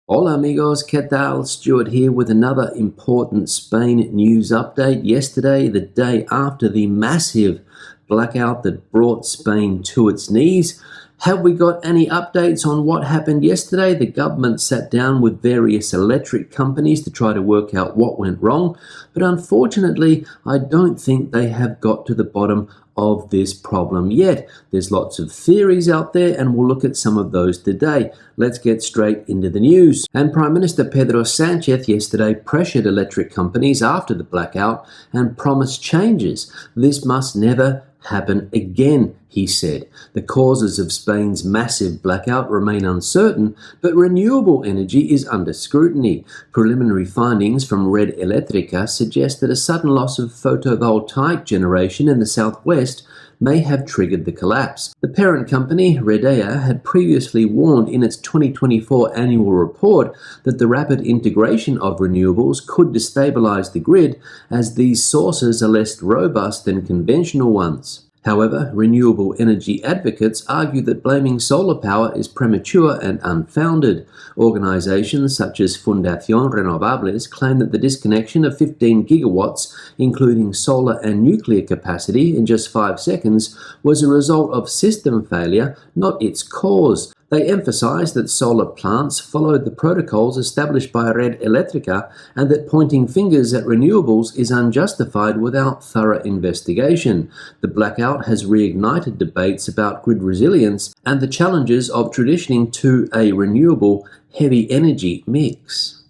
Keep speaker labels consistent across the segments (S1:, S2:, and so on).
S1: Hola amigos, ¿qué tal? Stuart here with another important Spain news update. Yesterday, the day after the massive blackout that brought Spain to its knees. Have we got any updates on what happened yesterday? The government sat down with various electric companies to try to work out what went wrong, but unfortunately, I don't think they have got to the bottom of this problem yet. There's lots of theories out there, and we'll look at some of those today. Let's get straight into the news. And Prime Minister Pedro Sanchez yesterday pressured electric companies after the blackout and promised changes. This must never happen again, he said. The causes of Spain's massive blackout remain uncertain, but renewable energy is under scrutiny. Preliminary findings from Red Electrica suggest that a sudden loss of photovoltaic generation in the southwest may have triggered the collapse. The parent company, Renewable, had previously warned in its 2024 annual report that the rapid integration of renewables could destabilize the grid, as these sources are less robust than conventional ones. However, renewable energy advocates argue that blaming solar power is premature and unfounded. Organizations such as Fundación Renovables claim that the disconnection of 15 gigawatts, including solar and nuclear capacity, in just 5 seconds was a result of system failure, not its cause. They emphasize that solar plants followed the protocols established by Red Electrica and that pointing fingers at renewables is unjustified without thorough investigation. The blackout has reignited debates about grid resilience and the challenges of transitioning to a renewable heavy energy mix.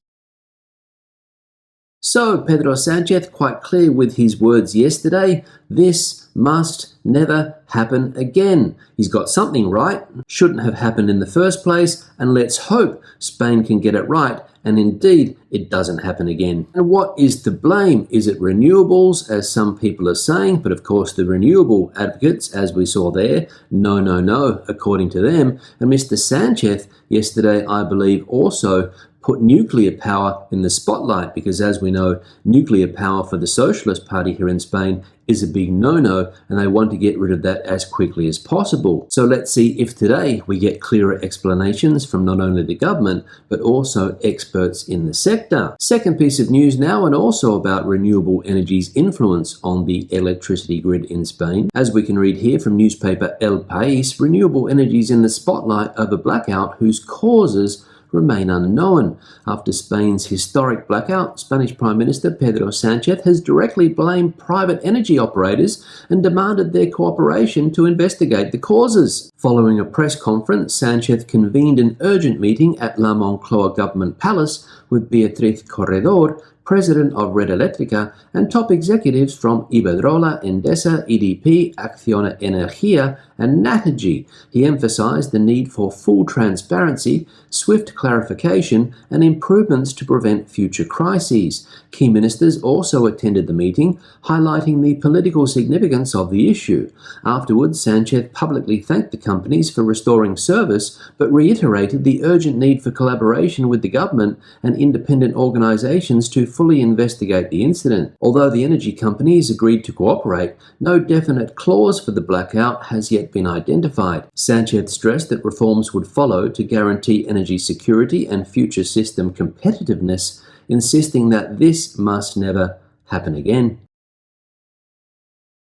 S1: So, Pedro Sanchez, quite clear with his words yesterday, this must never happen again. He's got something right, shouldn't have happened in the first place, and let's hope Spain can get it right, and indeed it doesn't happen again. And what is to blame? Is it renewables, as some people are saying? But of course the renewable advocates, as we saw there, no, according to them. And Mr. Sanchez yesterday, I believe, also put nuclear power in the spotlight, because as we know, nuclear power for the Socialist Party here in Spain is a big no-no, and they want to get rid of that as quickly as possible. So let's see if today we get clearer explanations from not only the government, but also experts in the sector. Second piece of news now, and also about renewable energy's influence on the electricity grid in Spain. As we can read here from newspaper El País, renewable energy is in the spotlight of a blackout whose causes remain unknown. After Spain's historic blackout, Spanish Prime Minister Pedro Sanchez has directly blamed private energy operators and demanded their cooperation to investigate the causes. Following a press conference, Sanchez convened an urgent meeting at La Moncloa Government Palace with Beatriz Corredor, President of Red Electrica, and top executives from Iberdrola, Endesa, EDP, Acciona Energía, and Naturgy. He emphasized the need for full transparency, swift clarification, and improvements to prevent future crises. Key ministers also attended the meeting, highlighting the political significance of the issue. Afterwards, Sanchez publicly thanked the companies for restoring service, but reiterated the urgent need for collaboration with the government and independent organizations to fully investigate the incident. Although the energy companies agreed to cooperate, no definite clause for the blackout has yet been identified. Sanchez stressed that reforms would follow to guarantee energy security and future system competitiveness, insisting that this must never happen again.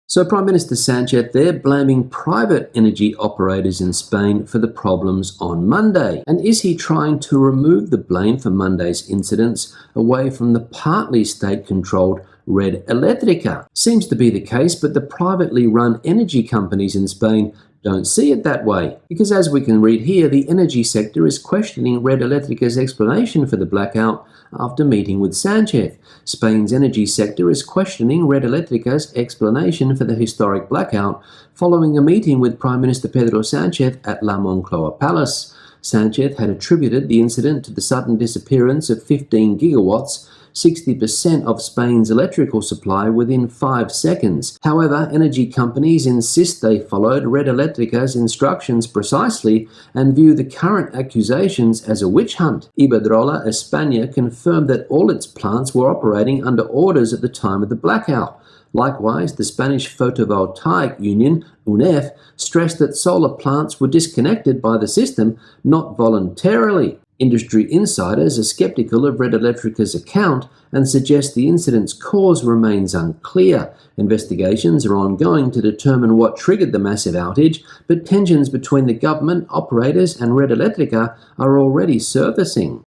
S1: So Prime Minister Sanchez there blaming private energy operators in Spain for the problems on Monday. And is he trying to remove the blame for Monday's incidents away from the partly state-controlled Red Electrica? Seems to be the case, but the privately run energy companies in Spain don't see it that way, because as we can read here, the energy sector is questioning Red Electrica's explanation for the blackout after meeting with Sanchez. Spain's energy sector is questioning Red Electrica's explanation for the historic blackout following a meeting with Prime Minister Pedro Sanchez at La Moncloa Palace. Sanchez had attributed the incident to the sudden disappearance of 15 gigawatts, 60% of Spain's electrical supply within 5 seconds. However, energy companies insist they followed Red Electrica's instructions precisely and view the current accusations as a witch hunt. Iberdrola España confirmed that all its plants were operating under orders at the time of the blackout. Likewise, the Spanish Photovoltaic Union, UNEF, stressed that solar plants were disconnected by the system, not voluntarily. Industry insiders are skeptical of Red Electrica's account and suggest the incident's cause remains unclear. Investigations are ongoing to determine what triggered the massive outage, but tensions between the government, operators and Red Electrica are already surfacing.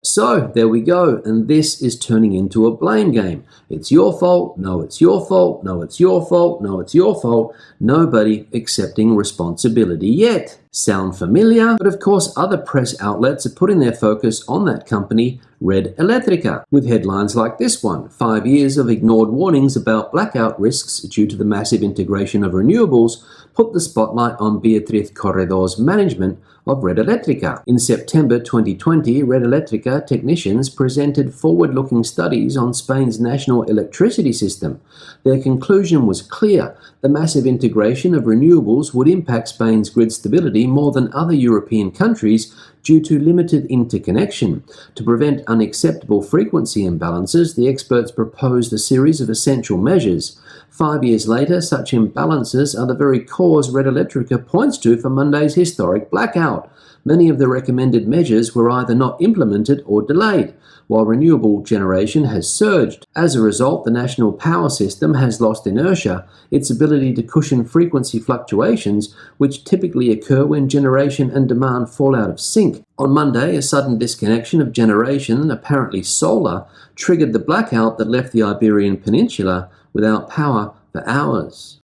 S1: So, there we go, and this is turning into a blame game. It's your fault, no it's your fault, no it's your fault, no it's your fault. Nobody accepting responsibility yet. Sound familiar? But of course other press outlets are putting their focus on that company, Red Electrica, with headlines like this one: 5 years of ignored warnings about blackout risks due to the massive integration of renewables put the spotlight on Beatriz Corredor's management of Red Electrica. In September 2020, Red Electrica technicians presented forward-looking studies on Spain's national electricity system. Their conclusion was clear: the massive integration of renewables would impact Spain's grid stability more than other European countries due to limited interconnection. To prevent unacceptable frequency imbalances, the experts proposed a series of essential measures. 5 years later, such imbalances are the very cause Red Electrica points to for Monday's historic blackout. Many of the recommended measures were either not implemented or delayed, while renewable generation has surged. As a result, the national power system has lost inertia, its ability to cushion frequency fluctuations, which typically occur when generation and demand fall out of sync. On Monday, a sudden disconnection of generation, apparently solar, triggered the blackout that left the Iberian Peninsula without power for hours.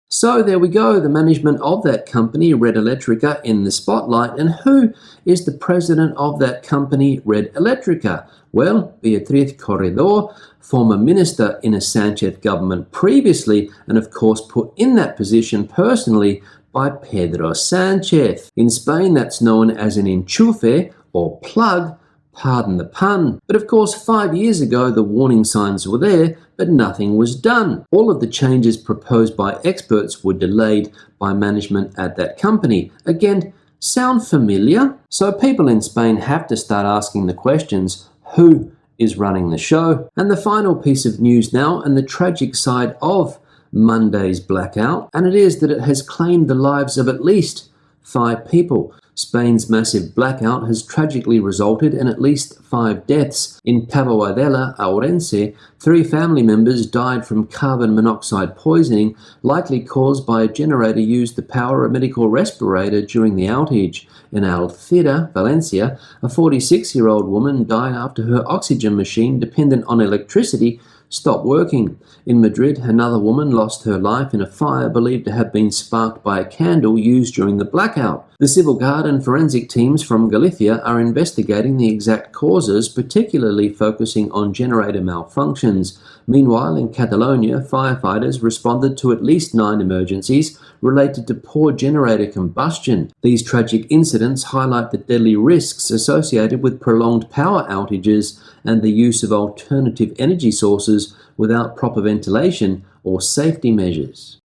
S1: So there we go, the management of that company, Red Electrica, in the spotlight. And who is the president of that company, Red Electrica? Well, Beatriz Corredor, former minister in a Sanchez government previously, and of course put in that position personally by Pedro Sanchez. In Spain, that's known as an enchufe or plug. Pardon the pun. But of course, 5 years ago, the warning signs were there, but nothing was done. All of the changes proposed by experts were delayed by management at that company. Again, sound familiar? So people in Spain have to start asking the questions: who is running the show? And the final piece of news now, and the tragic side of Monday's blackout, and it is that it has claimed the lives of at least 5 people. Spain's massive blackout has tragically resulted in at least 5 deaths. In Taboadella, Ourense, 3 family members died from carbon monoxide poisoning, likely caused by a generator used to power a medical respirator during the outage. In Alcira, Valencia, a 46-year-old woman died after her oxygen machine, dependent on electricity, stopped working. In Madrid, another woman lost her life in a fire believed to have been sparked by a candle used during the blackout. The civil guard and forensic teams from Galicia are investigating the exact causes, particularly focusing on generator malfunctions. Meanwhile, in Catalonia, firefighters responded to at least 9 emergencies related to poor generator combustion. These tragic incidents highlight the deadly risks associated with prolonged power outages and the use of alternative energy sources without proper ventilation or safety measures.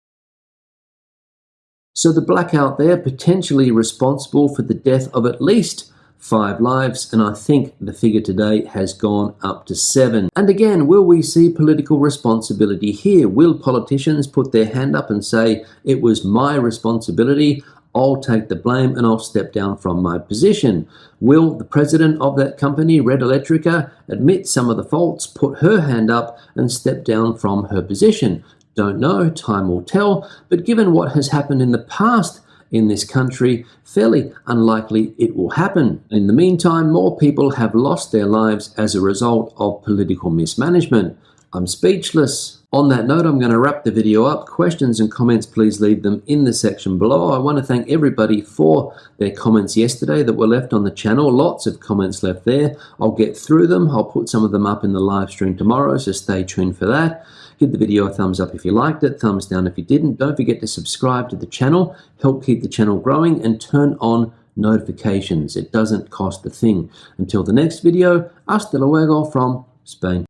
S1: So the blackout there potentially responsible for the death of at least 5 lives, and I think the figure today has gone up to 7. And again, will we see political responsibility here? Will politicians put their hand up and say, it was my responsibility, I'll take the blame and I'll step down from my position? Will the president of that company, Red Electrica, admit some of the faults, put her hand up and step down from her position? Don't know, time will tell, but given what has happened in the past in this country, fairly unlikely it will happen. In the meantime, more people have lost their lives as a result of political mismanagement. I'm speechless. On that note, I'm going to wrap the video up. Questions and comments, please leave them in the section below. I want to thank everybody for their comments yesterday that were left on the channel. Lots of comments left there. I'll get through them. I'll put some of them up in the live stream tomorrow, so stay tuned for that. Give the video a thumbs up if you liked it, thumbs down if you didn't. Don't forget to subscribe to the channel, help keep the channel growing, and turn on notifications. It doesn't cost a thing. Until the next video, hasta luego from Spain.